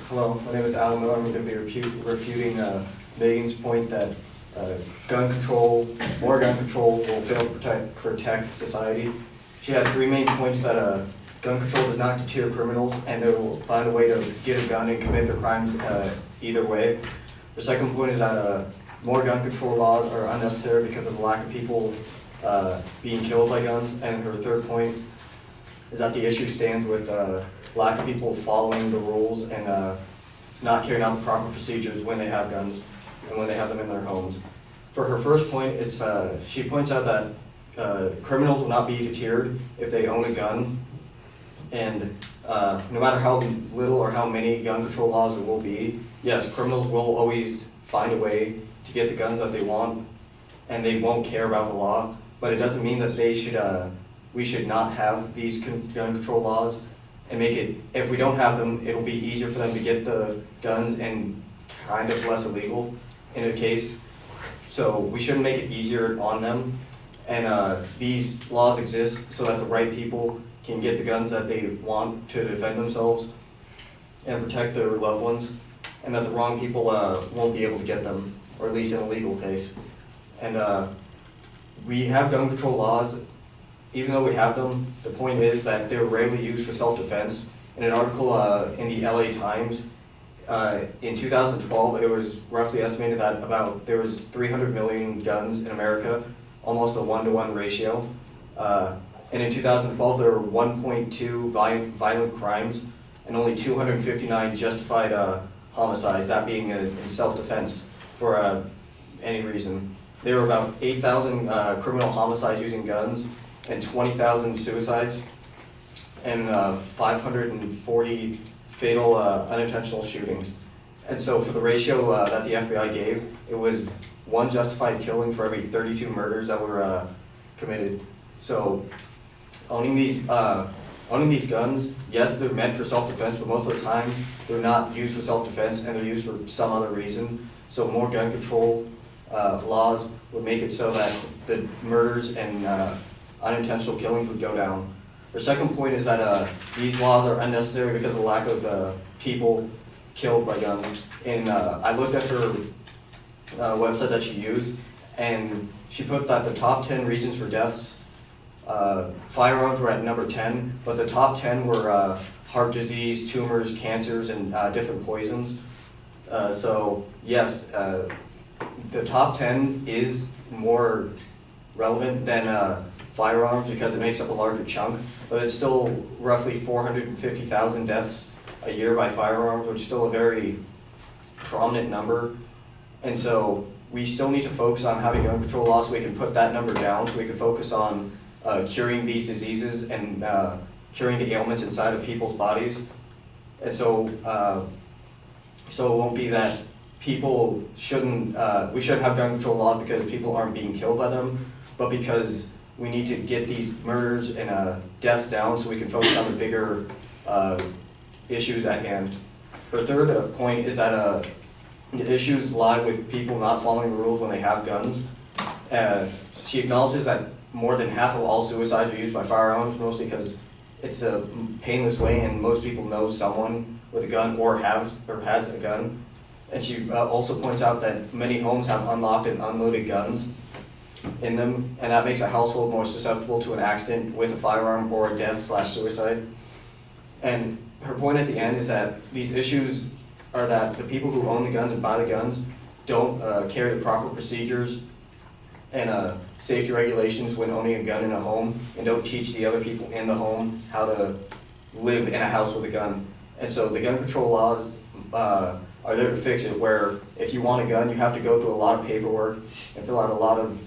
Hello, my name is Alan Miller. I'm going to be refuting Megan's point that more gun control will fail to protect society. She had three main points: that gun control does not deter criminals, and they will find a way to get a gun and commit their crimes either way. The second point is that more gun control laws are unnecessary because of the lack of people being killed by guns. And her third point is that the issue stands with lack of people following the rules and not carrying out the proper procedures when they have guns and when they have them in their homes. For her first point, it's she points out that criminals will not be deterred if they own a gun, and no matter how little or how many gun control laws there will be, yes, criminals will always find a way to get the guns that they want, and they won't care about the law. But it doesn't mean that we should not have these gun control laws, and make it, if we don't have them, it'll be easier for them to get the guns and kind of less illegal in a case. So we shouldn't make it easier on them. And these laws exist so that the right people can get the guns that they want to defend themselves and protect their loved ones, and that the wrong people won't be able to get them, or at least in a legal case. And we have gun control laws. Even though we have them, the point is that they're rarely used for self-defense. In an article in the LA Times, in 2012, it was roughly estimated that there was 300 million guns in America, almost a 1-to-1 ratio. And in 2012, there were 1.2 violent crimes and only 259 justified homicides, that being in self-defense for any reason. There were about 8,000 criminal homicides using guns, and 20,000 suicides, and 540 fatal unintentional shootings. And so for the ratio that the FBI gave, it was 1 justified killing for every 32 murders that were committed. So owning these guns, yes, they're meant for self-defense, but most of the time they're not used for self-defense, and they're used for some other reason. So more gun control laws would make it so that the murders and unintentional killings would go down. The second point is that these laws are unnecessary because of the lack of people killed by guns. And I looked at her website that she used, and she put that the top 10 reasons for deaths, firearms were at number 10, but the top 10 were heart disease, tumors, cancers, and different poisons. So yes, the top 10 is more relevant than firearms because it makes up a larger chunk, but it's still roughly 450,000 deaths a year by firearms, which is still a very prominent number. And so we still need to focus on having gun control laws so we can put that number down, so we can focus on curing these diseases and curing the ailments inside of people's bodies. And so it won't be that we shouldn't have gun control laws because people aren't being killed by them, but because we need to get these murders and deaths down so we can focus on the bigger issues at hand. Her third point is that the issues lie with people not following the rules when they have guns. She acknowledges that more than half of all suicides are used by firearms, mostly because it's a painless way and most people know someone with a gun or has a gun. And she also points out that many homes have unlocked and unloaded guns in them, and that makes a household more susceptible to an accident with a firearm or a death/suicide. And her point at the end is that these issues are that the people who own the guns and buy the guns don't carry the proper procedures and safety regulations when owning a gun in a home, and don't teach the other people in the home how to live in a house with a gun. And so the gun control laws are there to fix it, where if you want a gun, you have to go through a lot of paperwork and fill out a lot of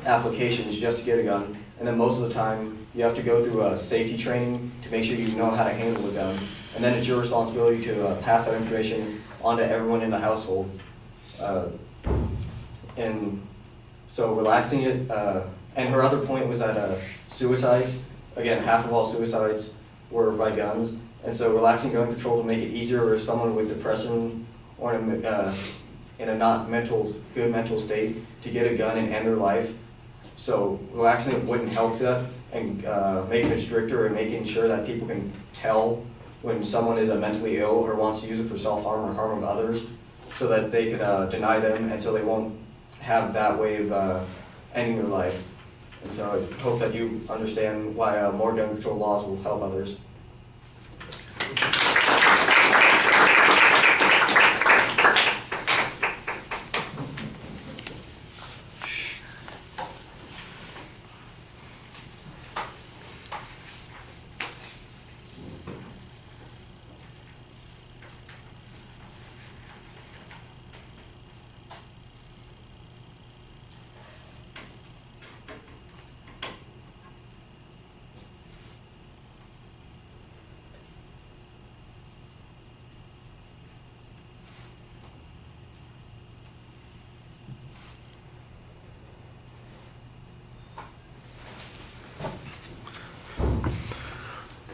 applications just to get a gun, and then most of the time you have to go through safety training to make sure you know how to handle a gun, and then it's your responsibility to pass that information on to everyone in the household. And so relaxing it, and her other point was that suicides, again, half of all suicides were by guns, and so relaxing gun control to make it easier for someone with depression or in a not good mental state to get a gun and end their life. So relaxing it wouldn't help that, and making it stricter and making sure that people can tell when someone is mentally ill or wants to use it for self-harm or harm of others, so that they can deny them and so they won't have that way of ending their life. And so I hope that you understand why more gun control laws will help others.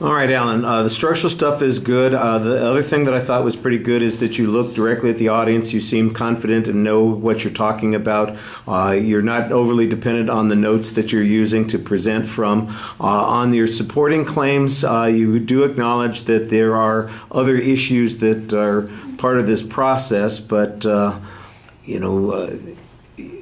All right, Alan, the structural stuff is good. The other thing that I thought was pretty good is that you look directly at the audience. You seem confident and know what you're talking about. You're not overly dependent on the notes that you're using to present from. On your supporting claims, you do acknowledge that there are other issues that are part of this process, but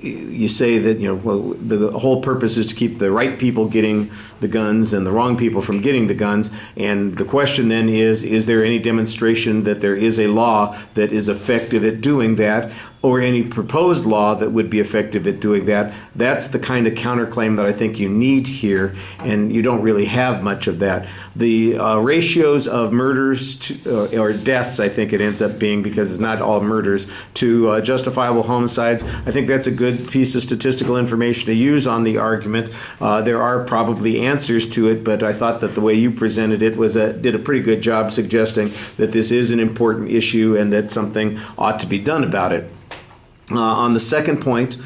you say that the whole purpose is to keep the right people getting the guns and the wrong people from getting the guns. And the question then is there any demonstration that there is a law that is effective at doing that, or any proposed law that would be effective at doing that? That's the kind of counterclaim that I think you need here, and you don't really have much of that. The ratios of murders to, or deaths, I think it ends up being, because it's not all murders, to justifiable homicides, I think that's a good piece of statistical information to use on the argument. There are probably answers to it, but I thought that the way you presented it did a pretty good job suggesting that this is an important issue and that something ought to be done about it. On the second point,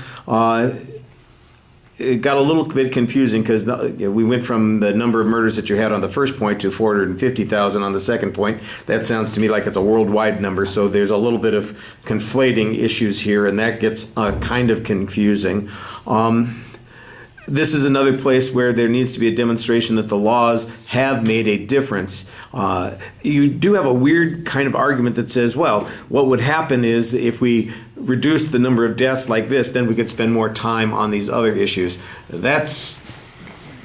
it got a little bit confusing because we went from the number of murders that you had on the first point to 450,000 on the second point. That sounds to me like it's a worldwide number, so there's a little bit of conflating issues here, and that gets kind of confusing. This is another place where there needs to be a demonstration that the laws have made a difference. You do have a weird kind of argument that says, well, what would happen is if we reduce the number of deaths like this, then we could spend more time on these other issues. That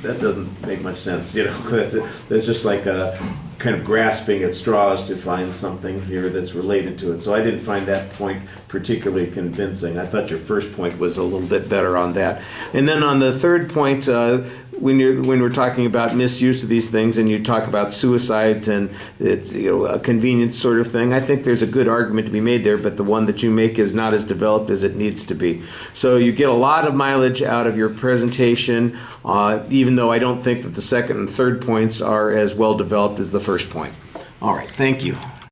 doesn't make much sense. That's just like kind of grasping at straws to find something here that's related to it. So I didn't find that point particularly convincing. I thought your first point was a little bit better on that. And then on the third point, when we're talking about misuse of these things, and you talk about suicides and it's a convenience sort of thing, I think there's a good argument to be made there, but the one that you make is not as developed as it needs to be. So you get a lot of mileage out of your presentation, even though I don't think that the second and third points are as well developed as the first point. All right, thank you.